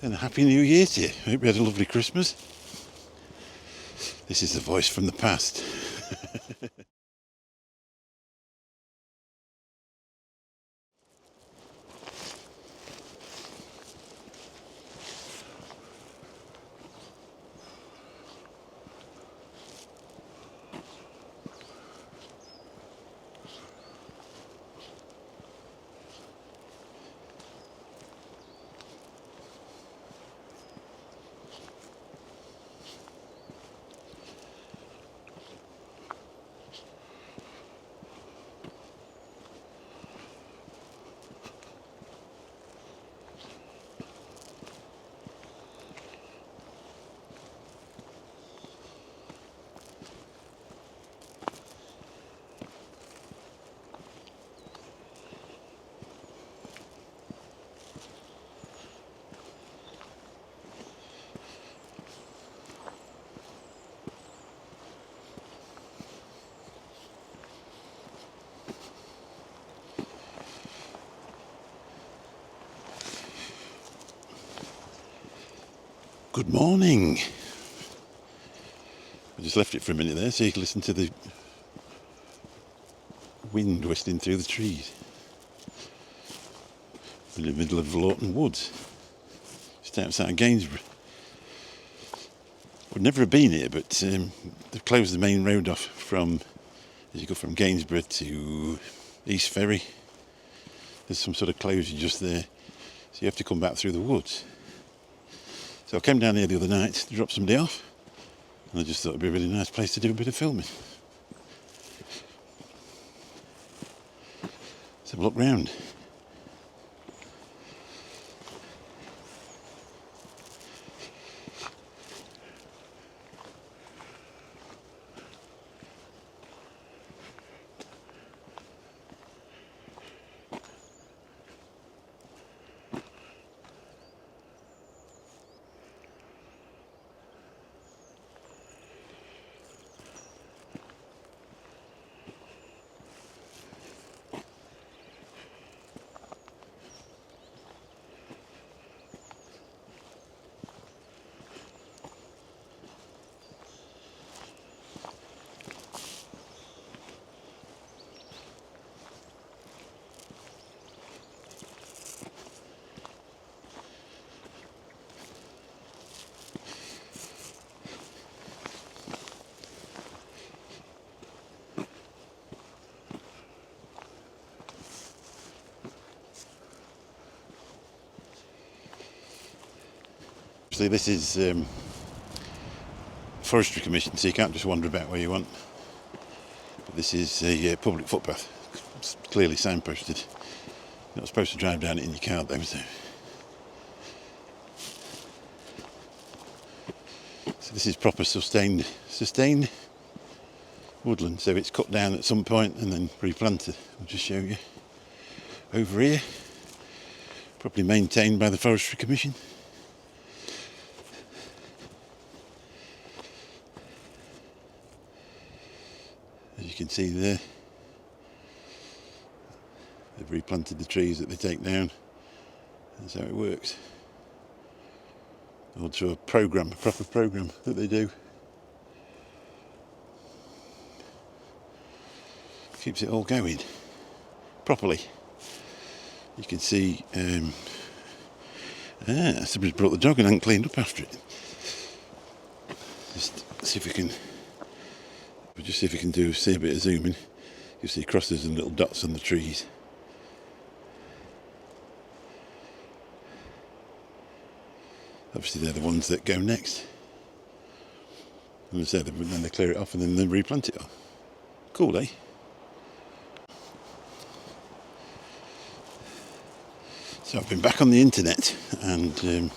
And a Happy New Year to you. I hope you had a lovely Christmas. This is the voice from the past. Good morning. I just left it for a minute there so you can listen to the wind whistling through the trees. In the middle of Laughton Woods, just outside Gainsborough. Would never have been here, but they've closed the main road off from, as you go from Gainsborough to East Ferry. There's some sort of closure just there, so you have to come back through the woods. So I came down here the other night to drop somebody off, and I just thought it'd be a really nice place to do a bit of filming. Let's have a look round. Obviously this is Forestry Commission, so you can't just wander about where you want. But this is a public footpath. It's clearly signposted. You're not supposed to drive down it in your car though, so this is proper sustained woodland, so it's cut down at some point and then replanted. I'll just show you over here. Properly maintained by the Forestry Commission. As you can see there, they've replanted the trees that they take down. That's how it works. Also a proper program that they do. Keeps it all going properly. You can see somebody's brought the dog and hadn't cleaned up after it. Just see if we can see a bit of zooming. You'll see crosses and little dots on the trees. Obviously they're the ones that go next. And as I said, then they clear it off and then they replant it on. Cool, eh? So I've been back on the internet and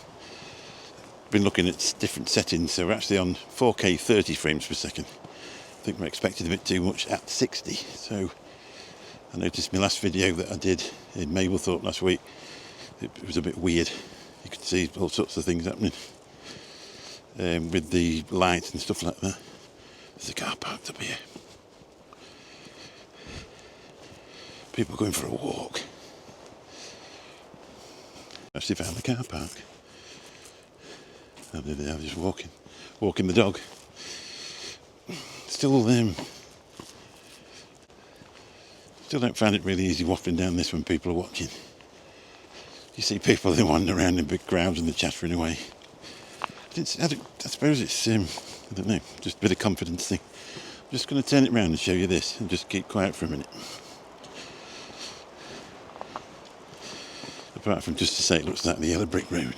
been looking at different settings. So we're actually on 4K 30 frames per second. I think we're expecting a bit too much at 60. So I noticed my last video that I did in Mablethorpe last week, it was a bit weird. You could see all sorts of things happening with the lights and stuff like that. There's a car parked up here. People going for a walk. Actually found the car park. Oh, there they are, just walking the dog. Still don't find it really easy waffling down this when people are watching. You see people, they wander around in big crowds and they're chattering away. I suppose it's, I don't know, just a bit of confidence thing. I'm just going to turn it round and show you this and just keep quiet for a minute. Apart from just to say it looks like the yellow brick road.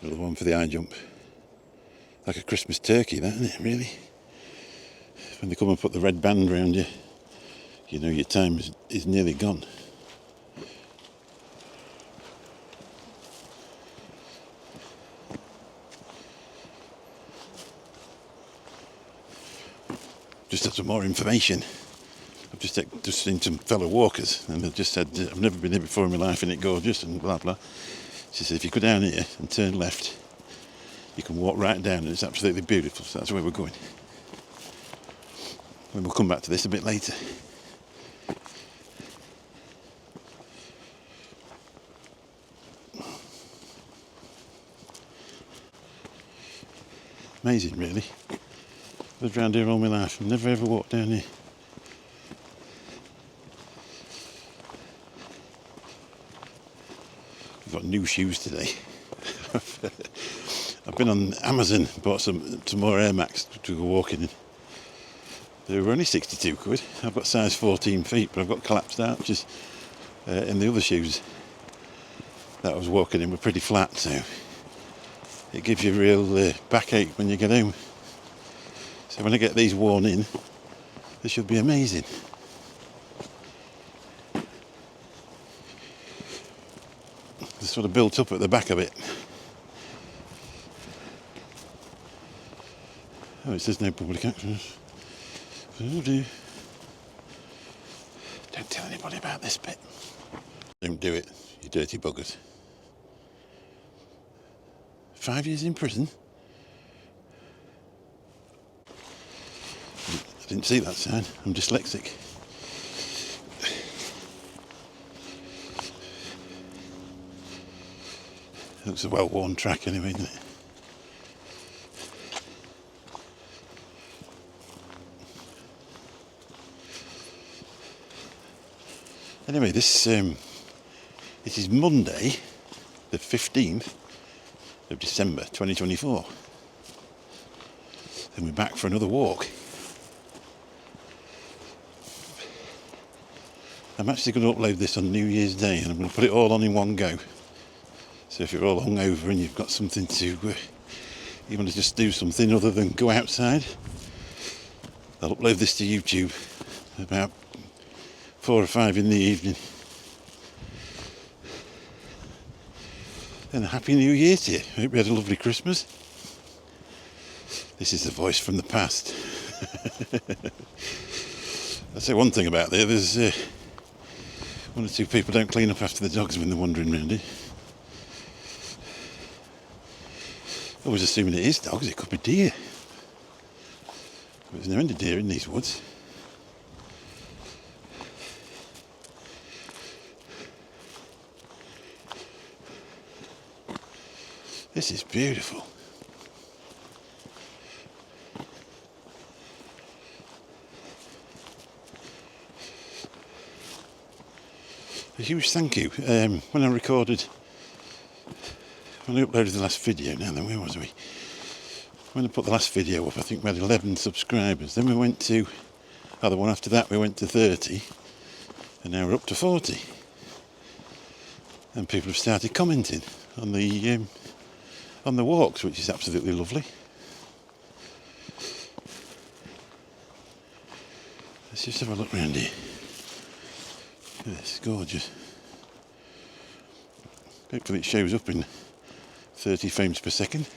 Another one for the high jump. Like a Christmas turkey, that, isn't it, really? When they come and put the red band around you, you know your time is nearly gone. Just had some more information. I've just seen some fellow walkers and they've just said, I've never been here before in my life and it's gorgeous and blah blah. She said, if you go down here and turn left, you can walk right down and it's absolutely beautiful. So that's where we're going. And we'll come back to this a bit later. Amazing, really. I've lived around here all my life and never ever walked down here. I've got new shoes today. I've been on Amazon, bought some more Air Max to go walking in. They were only 62 quid. I've got size 14 feet, but I've got collapsed arches in the other shoes that I was walking in were pretty flat, so it gives you a real backache when you get home. So when I get these worn in, they should be amazing. They're sort of built up at the back of it. Oh, it says no public access. Don't tell anybody about this bit. Don't do it, you dirty buggers. 5 years in prison? I didn't see that sign. I'm dyslexic. It looks a well-worn track anyway, doesn't it? Anyway, this is Monday, the 15th of December 2024. And we're back for another walk. I'm actually going to upload this on New Year's Day and I'm going to put it all on in one go. So if you're all hungover and you've got something to, you want to just do something other than go outside, I'll upload this to YouTube about 4 or 5 in the evening. And a happy New Year to you. I hope you had a lovely Christmas. This is the voice from the past. I'll say one thing about there, there's one or two people don't clean up after the dogs when they're wandering around it. Always assuming it is dogs, it could be deer. But there's no end of deer in these woods. This is beautiful. A huge thank you. When I uploaded the last video, now then, where was we? When I put the last video up, I think we had 11 subscribers. Then we went to, the one after that, we went to 30, and now we're up to 40. And people have started commenting on the walks, which is absolutely lovely. Let's just have a look around here. It's gorgeous. Hopefully it shows up in 30 frames per second.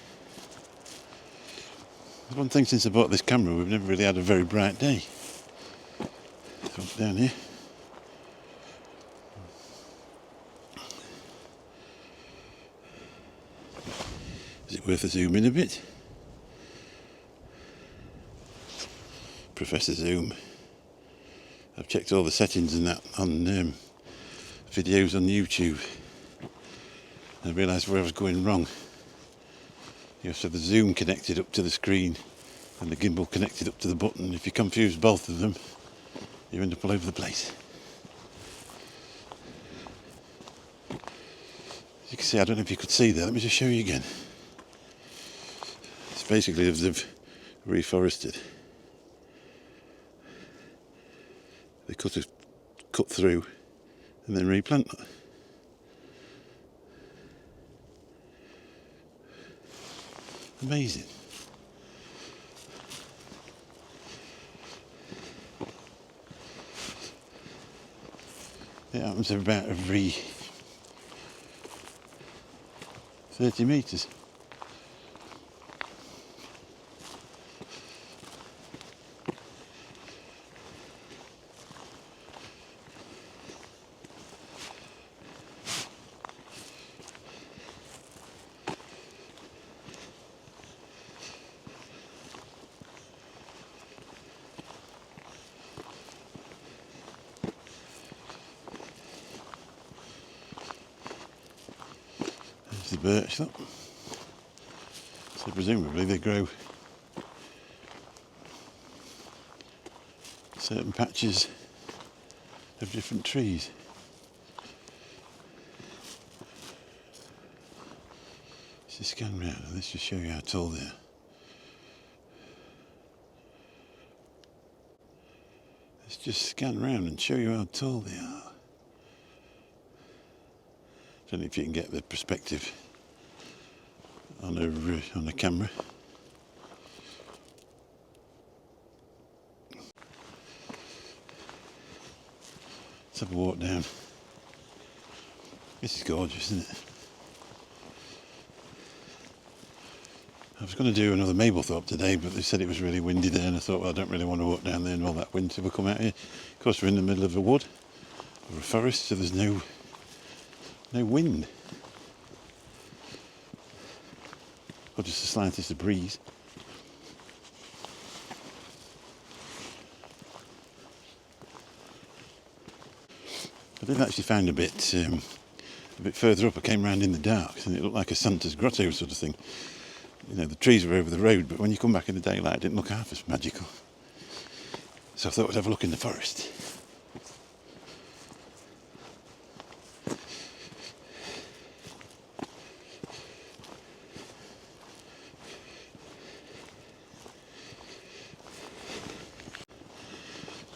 One thing since I bought this camera, we've never really had a very bright day. So down here. Is it worth a zoom in a bit? Professor Zoom. I've checked all the settings and that on videos on YouTube. I realised where I was going wrong. You have to have the zoom connected up to the screen and the gimbal connected up to the button. If you confuse both of them, you end up all over the place. As you can see, I don't know if you could see there, let me just show you again. It's basically as they've reforested. They cut through and then replant. Amazing. It happens about every 30 metres. The birch, look. So presumably they grow certain patches of different trees. Let's just scan round and let's just show you how tall they are. Let's just scan round and show you how tall they are. I don't know if you can get the perspective on a camera. Let's have a walk down. This is gorgeous, isn't it? I was going to do another Mablethorpe today, but they said it was really windy there, and I thought, well, I don't really want to walk down there in all that wind till we come out here. Of course, we're in the middle of a wood or a forest, so there's no wind, or just the slightest of breeze. I did actually find a bit further up. I came round in the dark, and it looked like a Santa's grotto sort of thing. You know, the trees were over the road, but when you come back in the daylight, it didn't look half as magical. So I thought I'd have a look in the forest.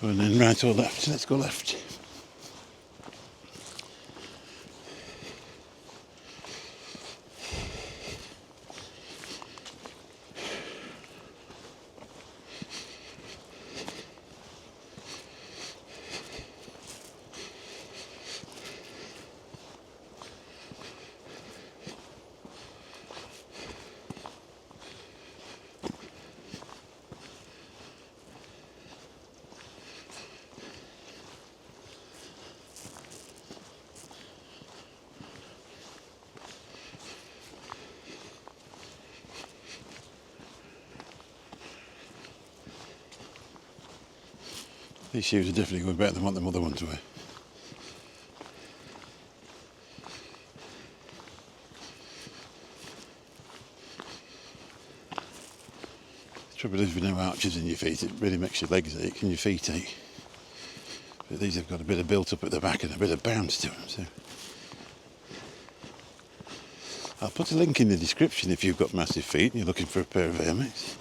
And then right or left, let's go left. These shoes are definitely going better than what the other ones were. The trouble is with no arches in your feet, it really makes your legs ache and your feet ache. But these have got a bit of built up at the back and a bit of bounce to them. So I'll put a link in the description if you've got massive feet and you're looking for a pair of Air Max.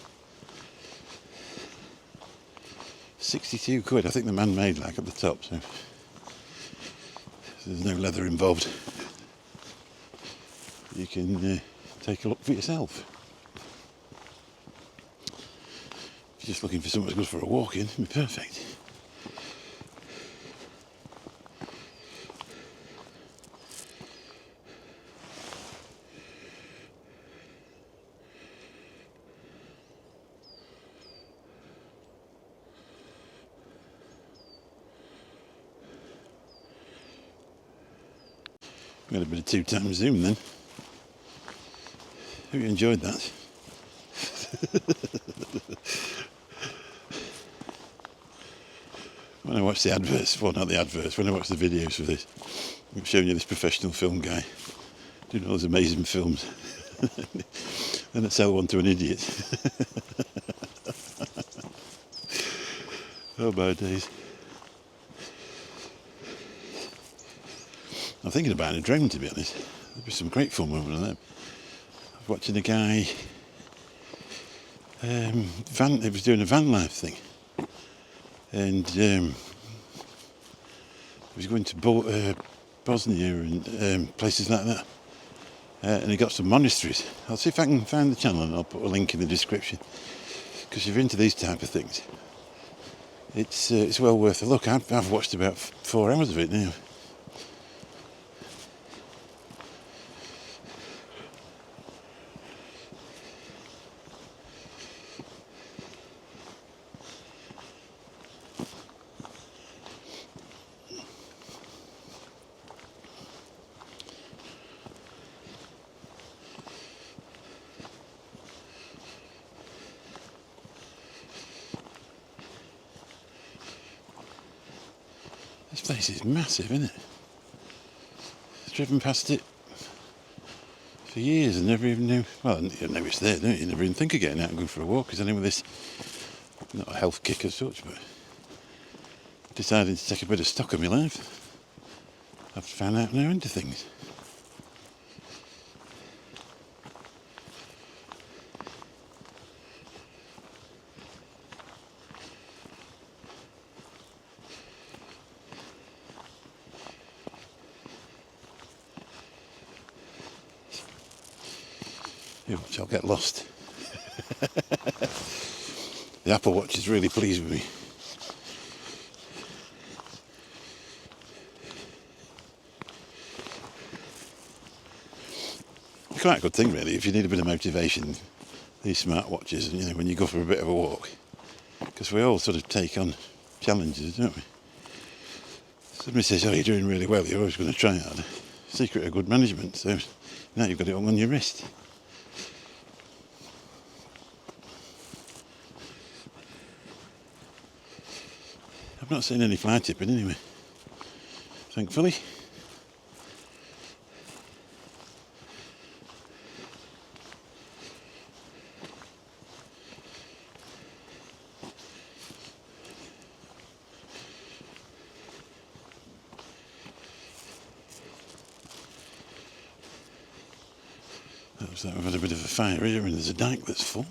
62 quid, I think the man-made like at the top, so there's no leather involved. You can take a look for yourself. If you're just looking for something that's good for a walk in, it'd be perfect. We had a bit of 2x zoom then. Hope you enjoyed that. when I watch the adverts, well, not the adverts, when I watch the videos for this, I'm showing you this professional film guy doing all those amazing films. Then I sell one to an idiot. Oh my days. I'm thinking about a drone, to be honest. There'd be some great fun with one of them. I was watching a guy, he was doing a van life thing, and he was going to Bosnia and places like that, and he got some monasteries. I'll see if I can find the channel and I'll put a link in the description, because if you're into these type of things, it's well worth a look. I've watched about 4 hours of it now. This place is massive, isn't it? I've driven past it for years and never even knew. Well, you know it's there, don't you? You never even think of getting out and going for a walk, because anyway, this, not a health kick as such, but deciding to take a bit of stock of my life. I've found out now into things. Which I'll get lost. The Apple Watch is really pleased with me. It's quite a good thing, really, if you need a bit of motivation, these smartwatches, you know, when you go for a bit of a walk, because we all sort of take on challenges, don't we? Somebody says, oh, you're doing really well, you're always going to try hard. Secret of good management, so now you've got it all on your wrist. I've not seen any fly tipping anyway, thankfully. Looks like we've had a bit of a fire here, and there's a dike that's full.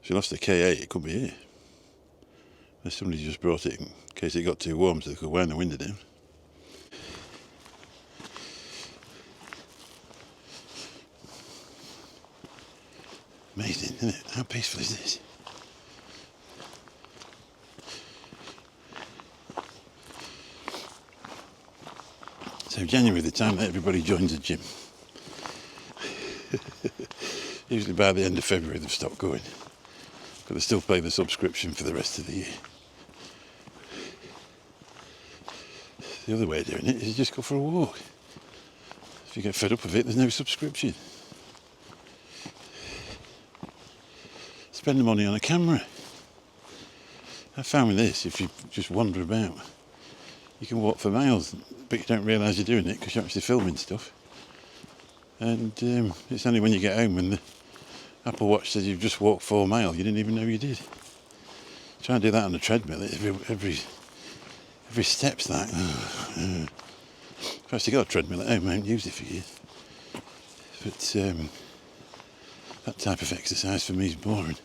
If you lost the K8, it could be here. Somebody just brought it in case it got too warm so they could wind the window down. Amazing, isn't it? How peaceful is this? So January, the time that everybody joins the gym. Usually by the end of February they've stopped going, but they still pay the subscription for the rest of the year. The other way of doing it is you just go for a walk. If you get fed up of it, there's no subscription. Spend the money on a camera. I found with this, if you just wander about, you can walk for miles, but you don't realise you're doing it because you're actually filming stuff. And it's only when you get home when the Apple Watch says you've just walked 4 miles, you didn't even know you did. Try and do that on a treadmill, every step's like, I've actually got a treadmill at home, I haven't used it for years. But that type of exercise for me is boring.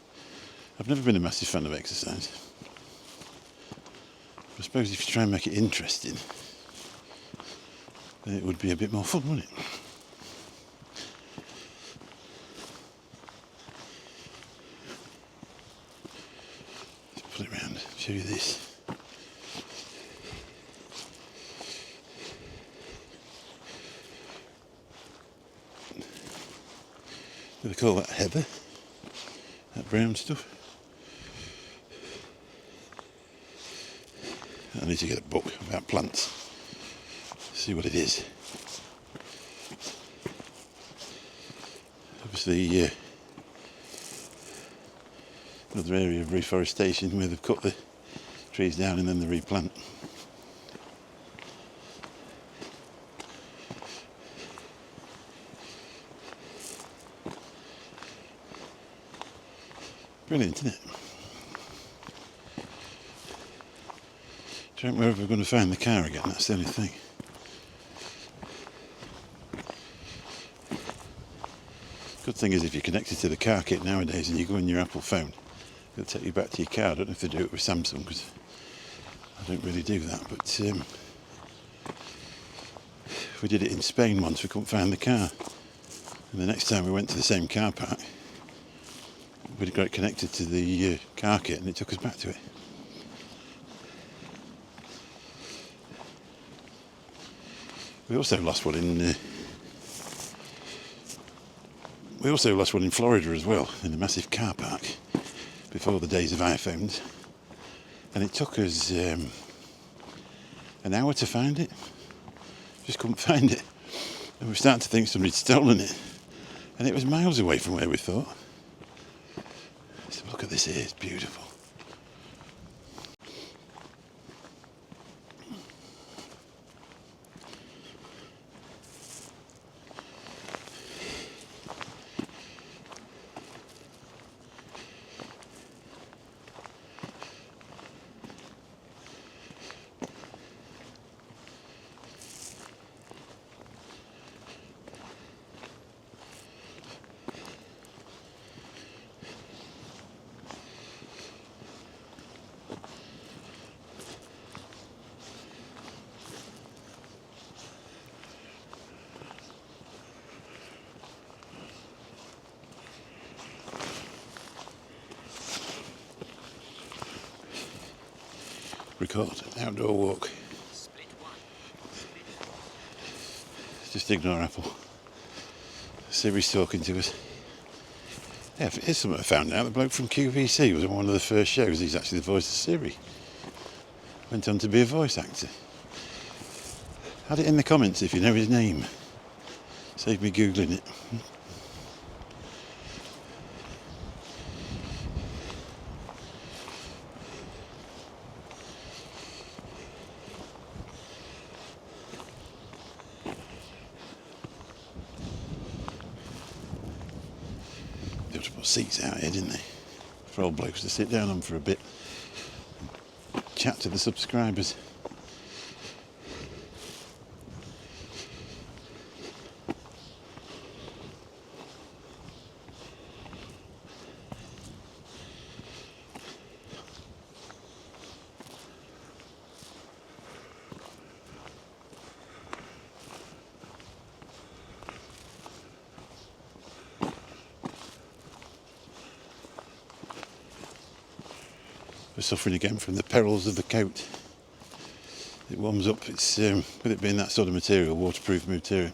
I've never been a massive fan of exercise. I suppose if you try and make it interesting, then it would be a bit more fun, wouldn't it? Let's put it round, show you this. Do they call that heather? That brown stuff? I need to get a book about plants. See what it is. Obviously, Another area of reforestation where they've cut the trees down and then they replant. Brilliant, isn't it? Don't know whether we're going to find the car again, that's the only thing. Good thing is if you're connected to the car kit nowadays and you go on your Apple phone, it'll take you back to your car. I don't know if they do it with Samsung because I don't really do that, but we did it in Spain once, we couldn't find the car. And the next time we went to the same car park, we got it connected to the car kit and it took us back to it. We also lost one in Florida as well, in a massive car park before the days of iPhones, and it took us an hour to find it. Just couldn't find it, and we were starting to think somebody'd stolen it, and it was miles away from where we thought. So look at this here, it's beautiful. Record outdoor walk. Just ignore Apple. Siri's talking to us. Yeah, here's something I found out. The bloke from QVC was on one of the first shows. He's actually the voice of Siri. Went on to be a voice actor. Add it in the comments if you know his name. Save me googling it. They ought to put seats out here, didn't they? For old blokes to sit down on for a bit. Chat to the subscribers. We're suffering again from the perils of the coat. It warms up. It's with it being that sort of material, waterproof material.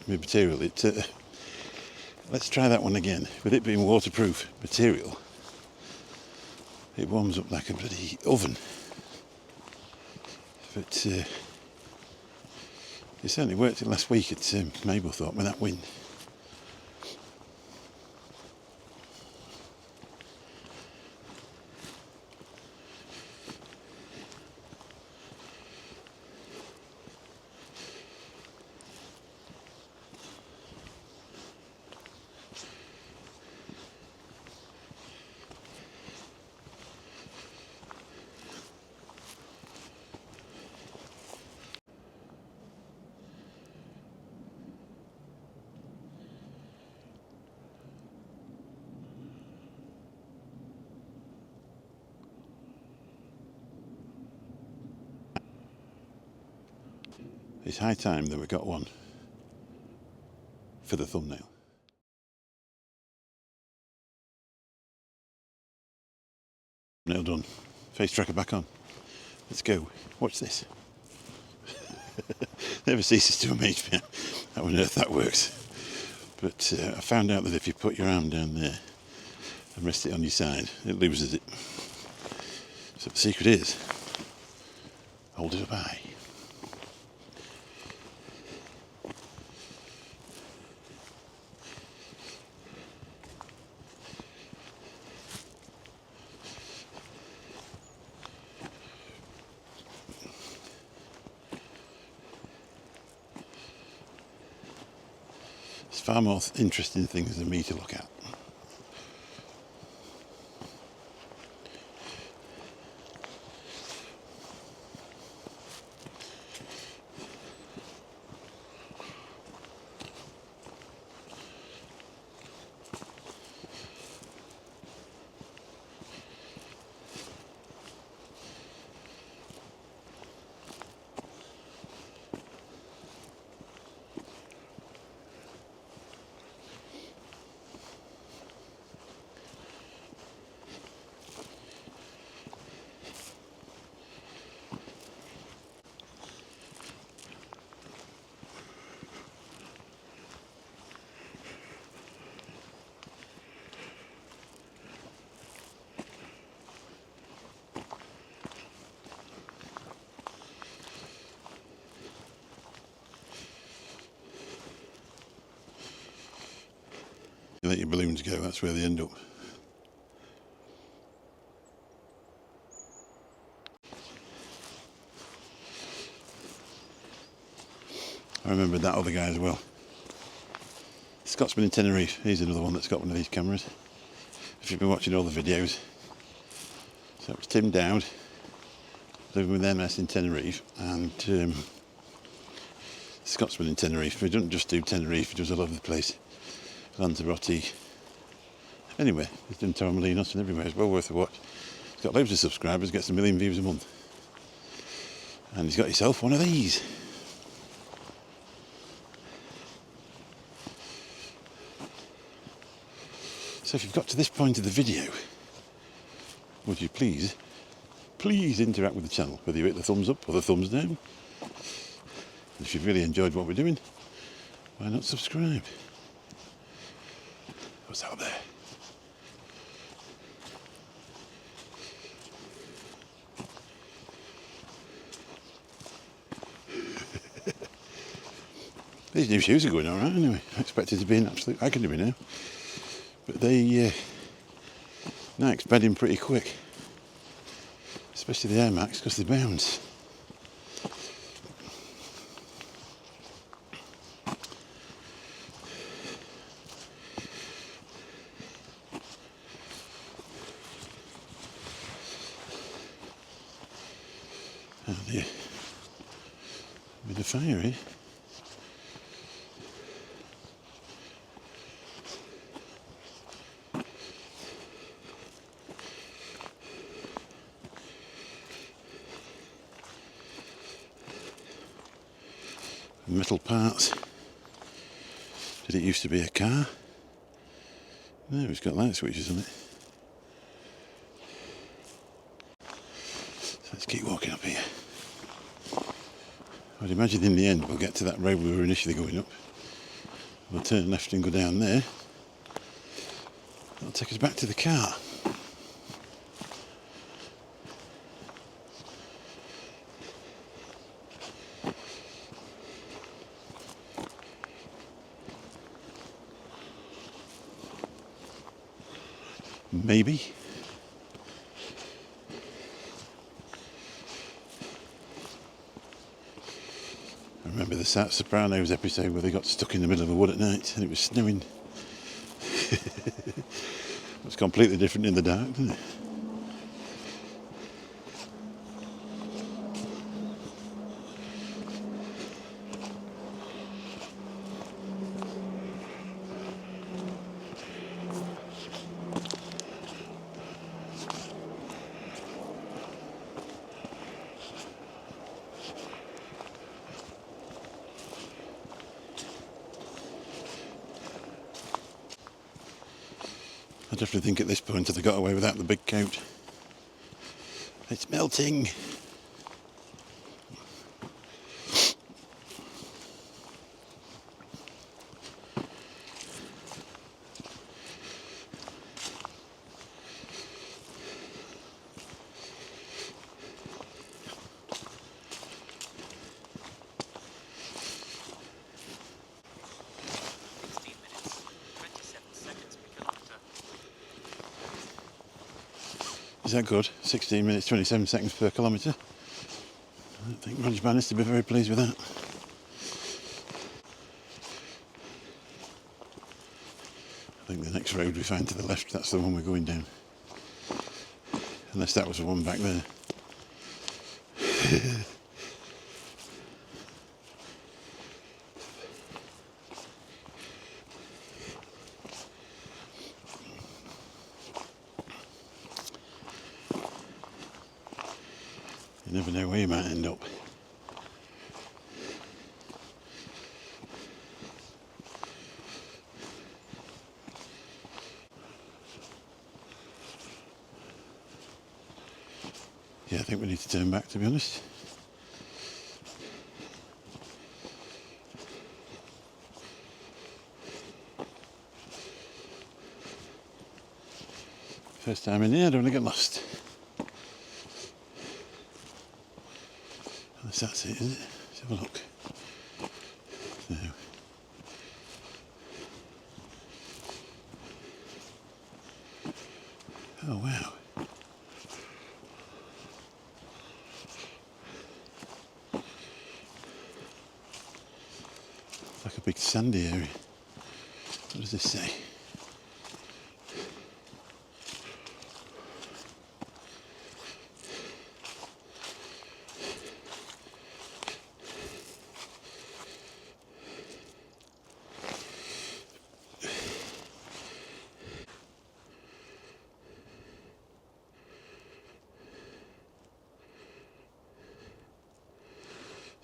Let's try that one again. With it being waterproof material, it warms up like a bloody oven. But it certainly worked it last week at Mablethorpe with that wind. It's high time that we got one for the thumbnail. Nail done. Face tracker back on. Let's go. Watch this. Never ceases to amaze me how on earth that works. But I found out that if you put your arm down there and rest it on your side, it loses it. So the secret is, hold it up high. There's far more interesting things than me to look at. You let your balloons go, that's where they end up. I remember that other guy as well. Scotsman in Tenerife, he's another one that's got one of these cameras. If you've been watching all the videos. So it was Tim Dowd, living with MS in Tenerife, and Scotsman in Tenerife. He doesn't just do Tenerife, he does all over the place. Lanzarote. Anyway, he's done Torremolinos and everywhere. It's well worth a watch. He's got loads of subscribers, gets 1 million views a month. And he's got himself one of these. So if you've got to this point of the video, would you please interact with the channel, whether you hit the thumbs up or the thumbs down. And if you've really enjoyed what we're doing, why not subscribe? What's out there? These new shoes are going alright anyway. I expected to be an absolute agony now. But they now expanding pretty quick. Especially the Air Max because they bounce. Oh dear. A bit of fire here. Metal parts. Did it used to be a car? No, it's got light switches on it. So let's keep walking up here. I'd imagine in the end we'll get to that road we were initially going up. We'll turn left and go down there. That'll take us back to the car. Maybe. I remember the Sopranos episode where they got stuck in the middle of a wood at night and it was snowing. It was completely different in the dark, didn't it? I definitely think at this point they got away without the big coat. It's melting. Is that good? 16 minutes, 27 seconds per kilometre. I think Roger Bannister to be very pleased with that. road we find to the left, that's the one we're going down. Unless that was the one back there. You never know where you might end up. Yeah, I think we need to turn back, to be honest. First time in here, I don't want to get lost. Unless that's it, is it? Let's have a look. No. Oh wow. Like a big sandy area. What does this say?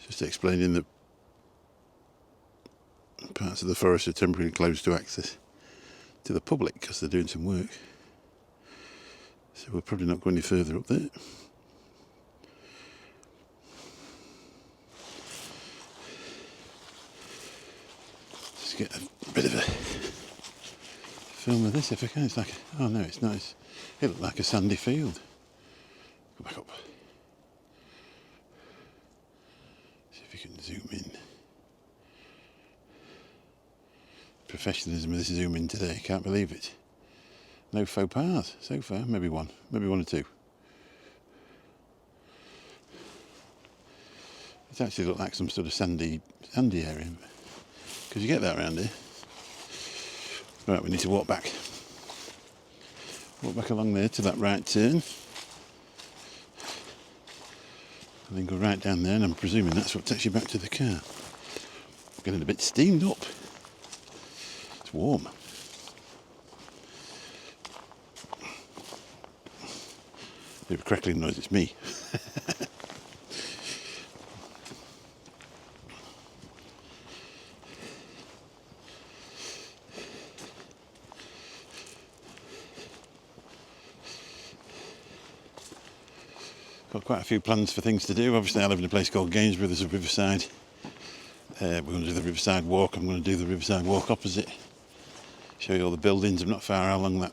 Just explaining that parts of the forest are temporarily closed to access to the public because they're doing some work. So we're probably not going any further up there. Just get a bit of a film of this if I can. It's like, oh no, it's nice. It looked like a sandy field. Go back up. See if you can zoom in. Professionalism of this zoom in today, can't believe it. No faux pas so far, maybe one or two. It actually looked like some sort of sandy area, because you get that around here. Right, we need to walk back along there to that right turn, and then go right down there, and I'm presuming that's what takes you back to the car. Getting a bit steamed up. It's warm. Bit of a crackling noise, it's me. Got quite a few plans for things to do. Obviously I live in a place called Gainsborough, there's a riverside. We're going to do the riverside walk. I'm going to do the riverside walk opposite. Show you all the buildings. I'm not far how long that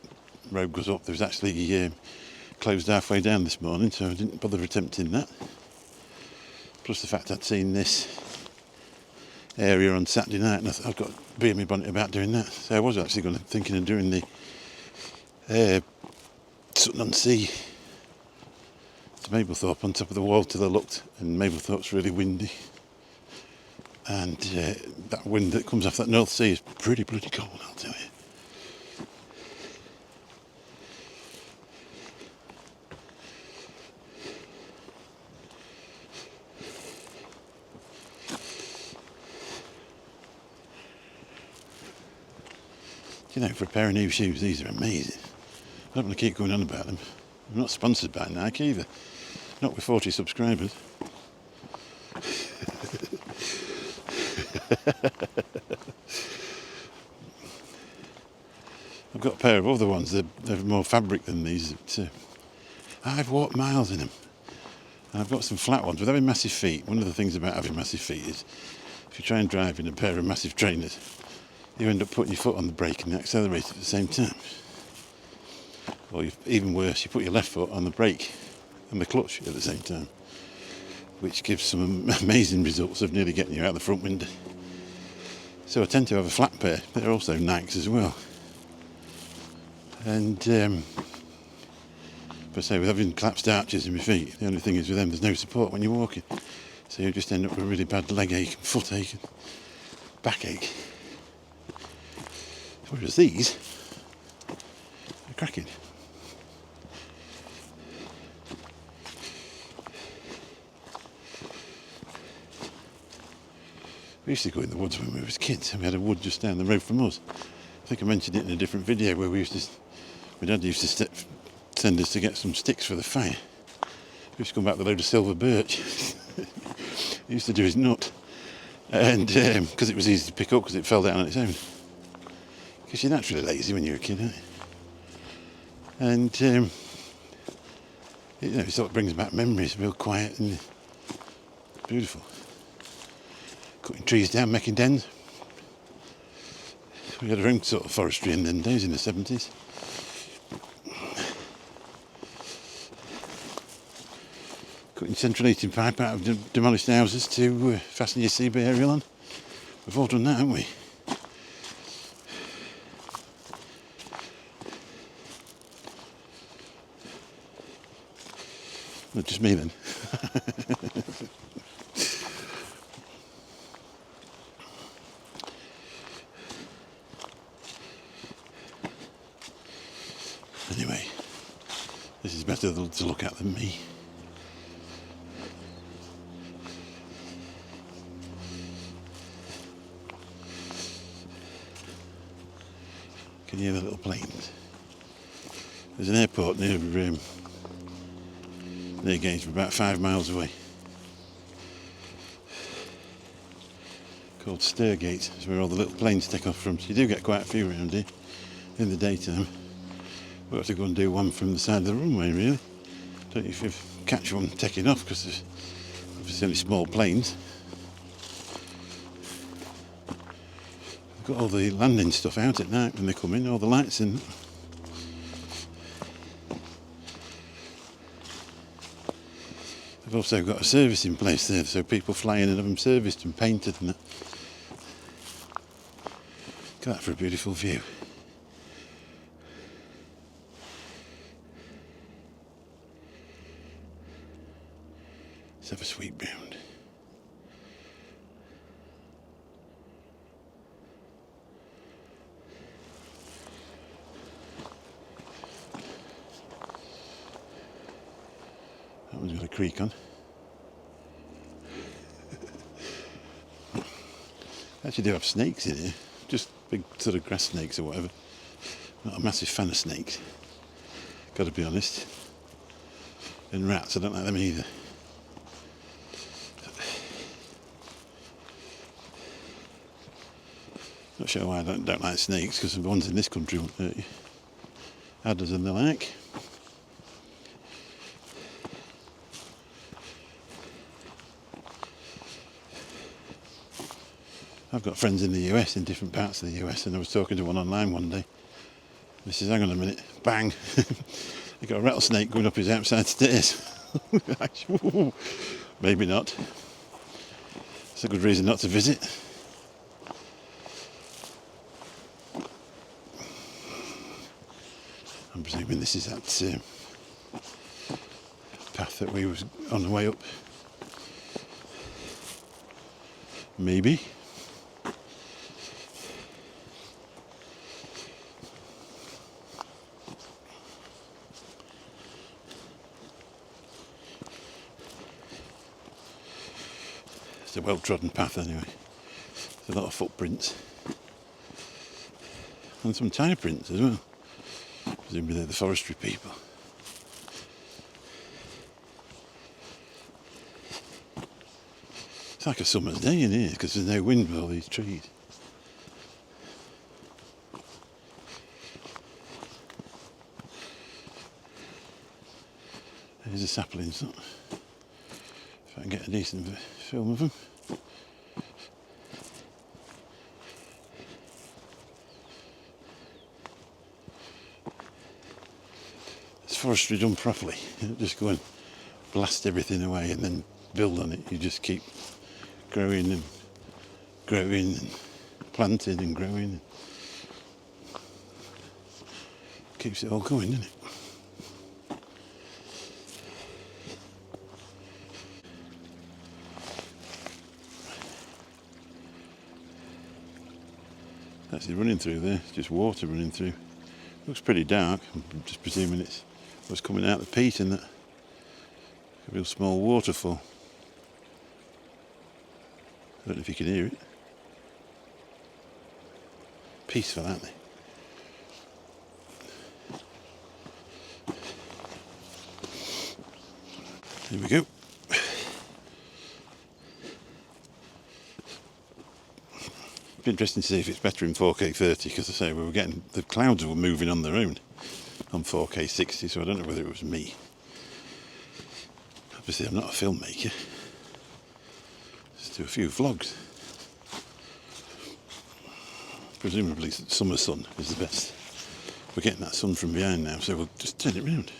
road goes up. There's actually closed halfway down this morning, so I didn't bother attempting that. Plus the fact I'd seen this area on Saturday night, and I thought I've got to be in my bonnet about doing that. So I was actually thinking of doing the Sutton-on-Sea to Mablethorpe on top of the wall till I looked, and Mablethorpe's really windy. And that wind that comes off that North Sea is pretty bloody cold, I'll tell you. You know, for a pair of new shoes, these are amazing. I don't want to keep going on about them. I'm not sponsored by Nike either. Not with 40 subscribers. I've got a pair of other ones. They're more fabric than these. I've walked miles in them. And I've got some flat ones. With having massive feet, one of the things about having massive feet is if you try and drive in a pair of massive trainers, you end up putting your foot on the brake and the accelerator at the same time. Or even worse, you put your left foot on the brake and the clutch at the same time, which gives some amazing results of nearly getting you out the front window. So I tend to have a flat pair. They're also Nikes as well. And but say with having collapsed arches in my feet, the only thing is with them there's no support when you're walking. So you just end up with a really bad leg ache and foot ache and back ache. Whereas these, cracking. We used to go in the woods when we were kids, and we had a wood just down the road from us. I think I mentioned it in a different video where my dad used to send us to get some sticks for the fire. We used to come back with a load of silver birch. He used to do his nut, and because it was easy to pick up because it fell down on its own. Because you're naturally lazy when you're a kid, aren't you? And it sort of brings back memories, real quiet and beautiful. Cutting trees down, making dens. We had our own sort of forestry in them days in the 70s. Cutting central heating pipe out of demolished houses to fasten your CB aerial on. We've all done that, haven't we? Not just me then. Anyway, this is better to look at than me. Can you hear the little planes? There's an airport near Gainsborough, about 5 miles away, called Sturgate. It's where all the little planes take off from. So you do get quite a few around here in the daytime. We'll have to go and do one from the side of the runway, really. Don't you if you catch one taking off, because there's obviously only small planes. They've got all the landing stuff out at night when they come in, all the lights in. They've also got a service in place there, so people fly in and have them serviced and painted and that. Look at that for a beautiful view. Let's have a sweep round. That one's got a creek on. Actually do have snakes in here, just big sort of grass snakes or whatever. Not a massive fan of snakes, got to be honest. And rats, I don't like them either. Not sure why I don't like snakes, because the ones in this country won't hurt you. Adders and the like. I've got friends in the US, in different parts of the US, and I was talking to one online one day. He says, hang on a minute, bang, he got a rattlesnake going up his outside stairs. Maybe not. It's a good reason not to visit. I'm presuming this is that path that we was on the way up. Maybe. It's a well-trodden path anyway. There's a lot of footprints. And some tire prints as well. Presumably they're the forestry people. It's like a summer's day in here because there's no wind with all these trees. There's a saplings. If I can get a decent film of them. It's forestry done properly. You don't just go and blast everything away and then build on it. You just keep growing and growing and planting and growing. Keeps it all going, doesn't it? That's it running through there, it's just water running through. Looks pretty dark. I'm just presuming it's what's coming out of the peat and that. A real small waterfall. I don't know if you can hear it. Peaceful, aren't they? There we go. It'd be interesting to see if it's better in 4K 30 because I say we were getting the clouds were moving on their own on 4K 60, so I don't know whether it was me. Obviously, I'm not a filmmaker. Just do a few vlogs. Presumably, summer sun is the best. We're getting that sun from behind now, so we'll just turn it round.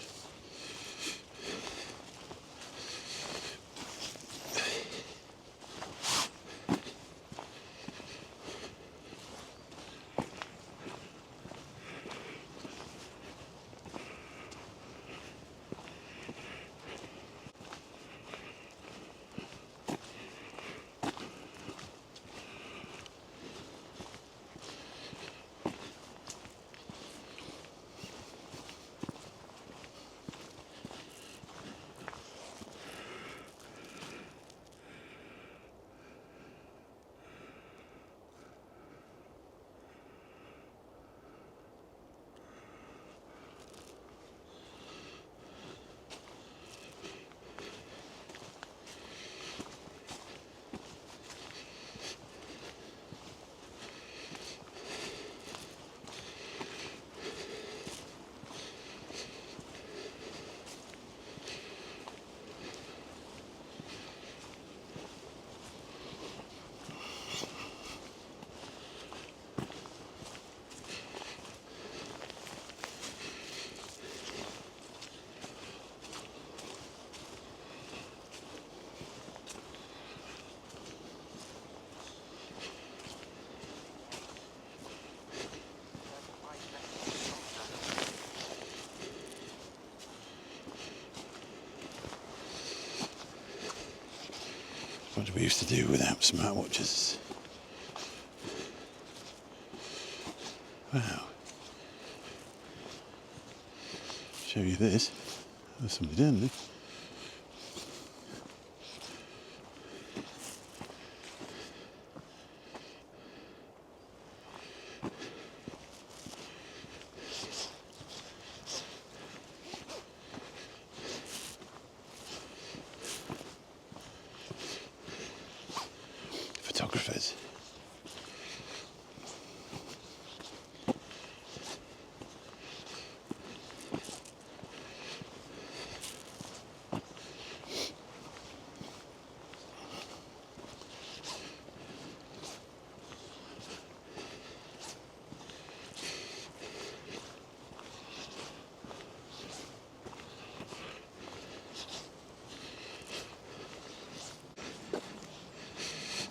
What did we used to do without smartwatches? Wow. Show you this. There's somebody down there. Photographers.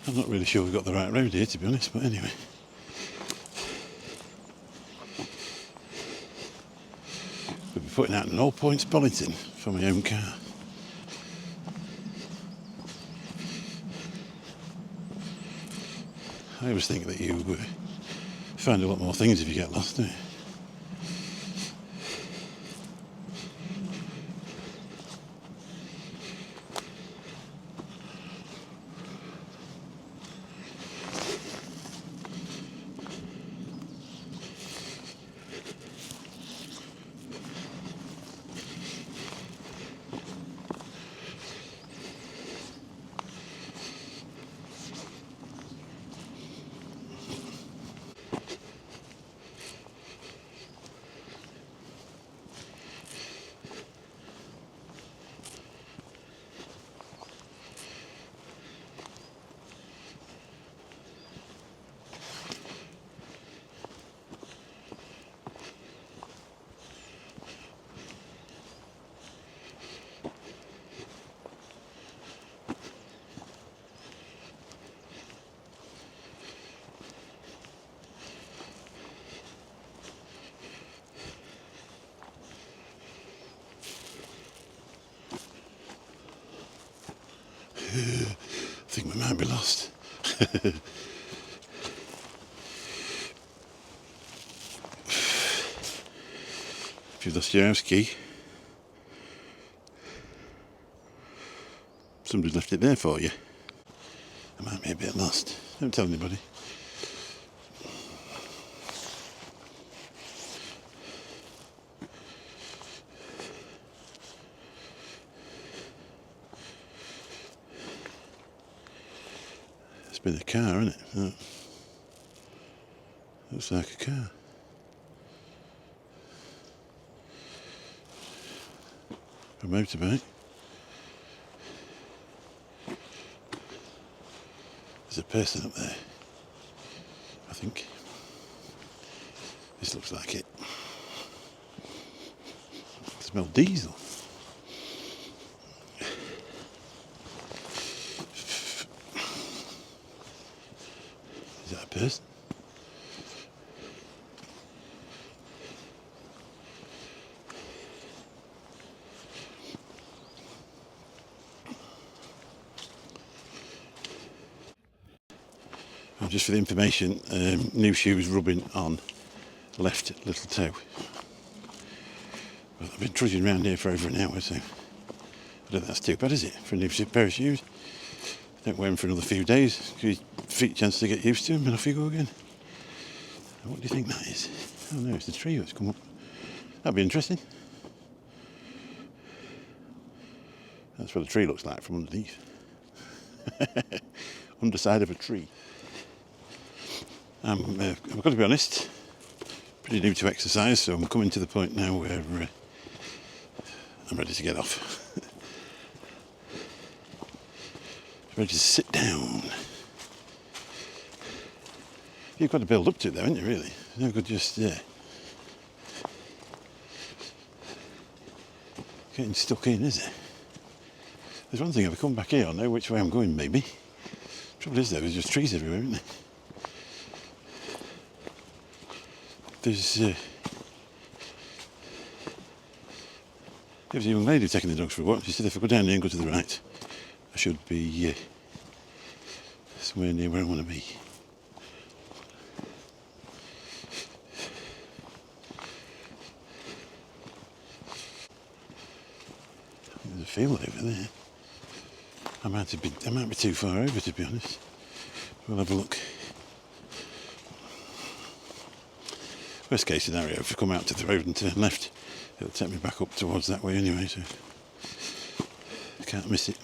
I'm not really sure we've got the right road here, to be honest, but anyway. We'll be putting out an all points bulletin for my own car. I always think that you find a lot more things if you get lost, don't you? I think we might be lost. you've lost your house key, somebody's left it there for you. I might be a bit lost. Don't tell anybody. It's been a car, isn't it? Oh. Looks like a car. A motorbike. There's a person up there, I think. This looks like it. I smell diesel. Is that a person? Just for the information, new shoes rubbing on left little toe. Well, I've been trudging around here for over an hour, so I don't think that's too bad, is it, for a new pair of shoes? Don't wear them for another few days, give your feet a chance to get used to them, and off you go again. What do you think that is? Oh no, it's the tree that's come up. That'd be interesting. That's what a tree looks like from underneath. Underside of a tree. I've got to be honest, pretty new to exercise, so I'm coming to the point now where I'm ready to get off. Ready to sit down. You've got to build up to it though, haven't you, really? It's no good just getting stuck in, is it? There's one thing, if I come back here, I'll know which way I'm going, maybe. Trouble is though, there's just trees everywhere, isn't there? There's a young lady taking the dogs for a walk. She said if I go down here and go to the right, I should be somewhere near where I want to be. There's a field over there. I might be too far over, to be honest. We'll have a look. Worst case scenario, if I come out to the road and turn left, it'll take me back up towards that way anyway, so I can't miss it.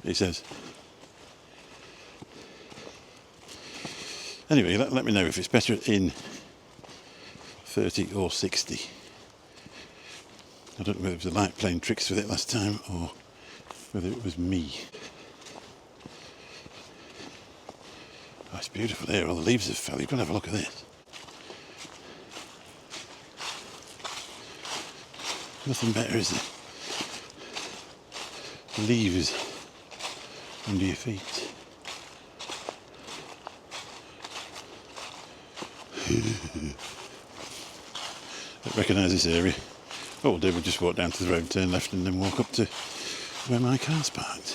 He says. Anyway, let me know if it's better in 30 or 60. I don't know whether it was the light playing tricks with it last time or whether it was me. Oh, it's beautiful here, all the leaves have fell. You've got to have a look at this. Nothing better, is there? The leaves under your feet. I recognise this area. What we'll do, we'll just walk down to the road, turn left and then walk up to where my car's parked.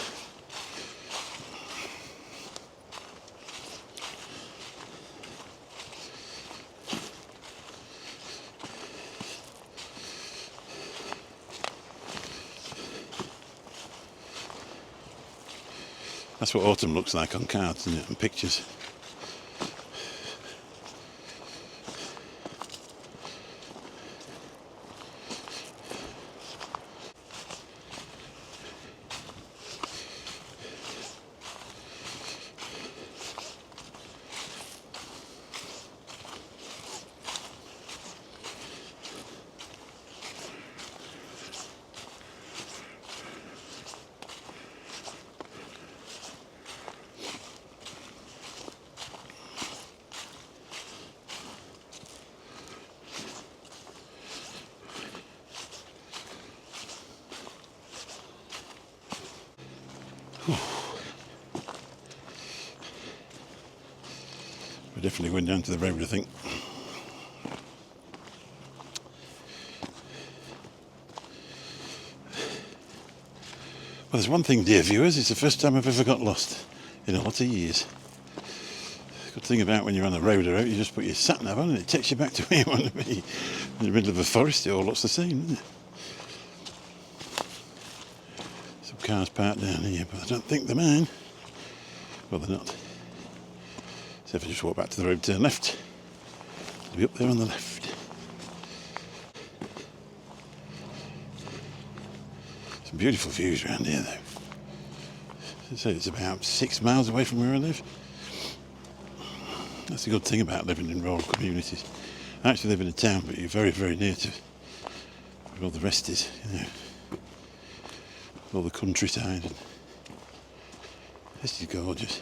That's what autumn looks like on cards, isn't it, and pictures. We're definitely going down to the road, I think. Well, there's one thing, dear viewers, it's the first time I've ever got lost in a lot of years. The good thing about when you're on a road or out, you just put your sat nav on and it takes you back to where you want to be. In the middle of a forest, it all looks the same, doesn't it? Some cars parked down here, but I don't think they're mine. Well, they're not. So if I just walk back to the road, turn left, I'll be up there on the left. Some beautiful views around here, though. So it's about 6 miles away from where I live. That's the good thing about living in rural communities. I actually live in a town, but you're very, very near to where all the rest is, you know. All the countryside. And this is gorgeous.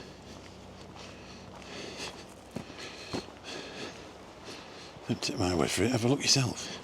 Don't take my word for it, have a look yourself.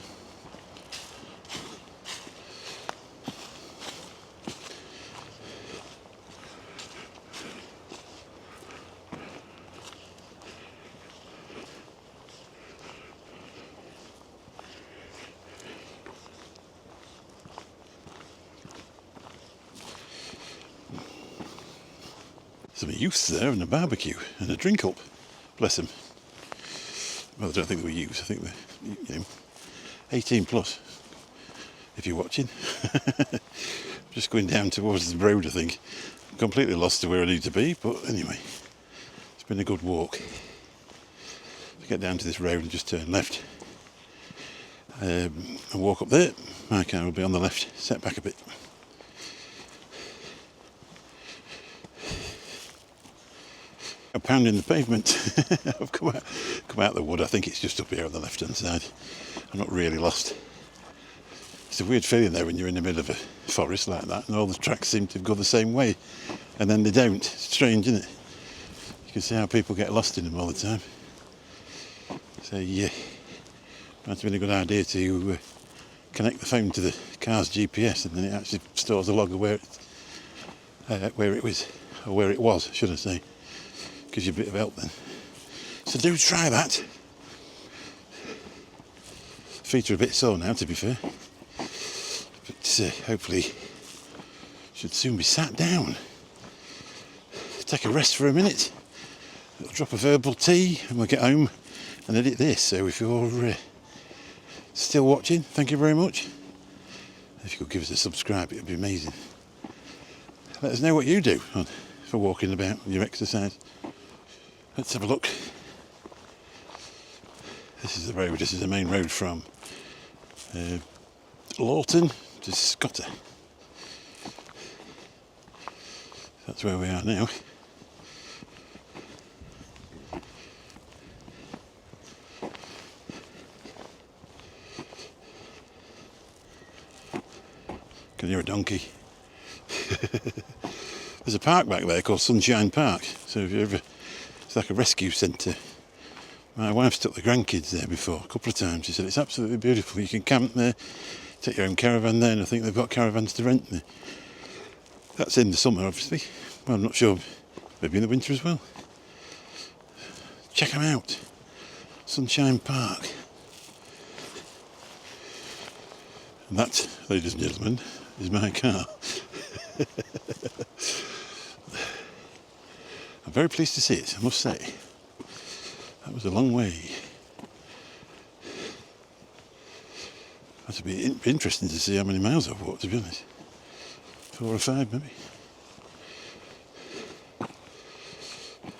Some youths there and a barbecue and a drink up. Bless them. Well, I don't think they were youths. I think they're, 18 plus. If you're watching. Just going down towards the road, I think. I'm completely lost to where I need to be, but anyway. It's been a good walk. If I get down to this road and just turn left. And walk up there. My car will be on the left, set back a bit. I'm pounding the pavement. I've come out the wood. I think it's just up here on the left hand side. I'm not really lost. It's a weird feeling though when you're in the middle of a forest like that and all the tracks seem to go the same way and then they don't. It's strange, isn't it? You can see how people get lost in them all the time. So yeah, might have been a good idea to connect the phone to the car's GPS and then it actually stores a log of where it was, or where it was, should I say. Gives you a bit of help then. So do try that. Feet are a bit sore now, to be fair. But hopefully should soon be sat down. Take a rest for a minute. A little drop of herbal tea and we'll get home and edit this. So if you're still watching, thank you very much. If you could give us a subscribe, it would be amazing. Let us know what you do for walking about, your exercise. Let's have a look. This is the road. This is the main road from Laughton to Scotter. That's where we are now. Can hear a donkey. There's a park back there called Sunshine Park. So if you ever, it's like a rescue centre. My wife's took the grandkids there before, a couple of times. She said it's absolutely beautiful. You can camp there, take your own caravan there, and I think they've got caravans to rent there. That's in the summer, obviously. Well, I'm not sure. Maybe in the winter as well. Check them out. Sunshine Park. And that, ladies and gentlemen, is my car. I'm very pleased to see it, I must say. That was a long way. That would be interesting to see how many miles I've walked, to be honest. 4 or 5 maybe.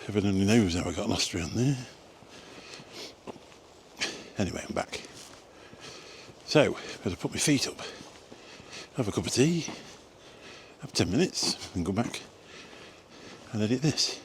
Heaven only knows how I got lost around there. Anyway, I'm back. So, better put my feet up, have a cup of tea, have 10 minutes and go back and edit this.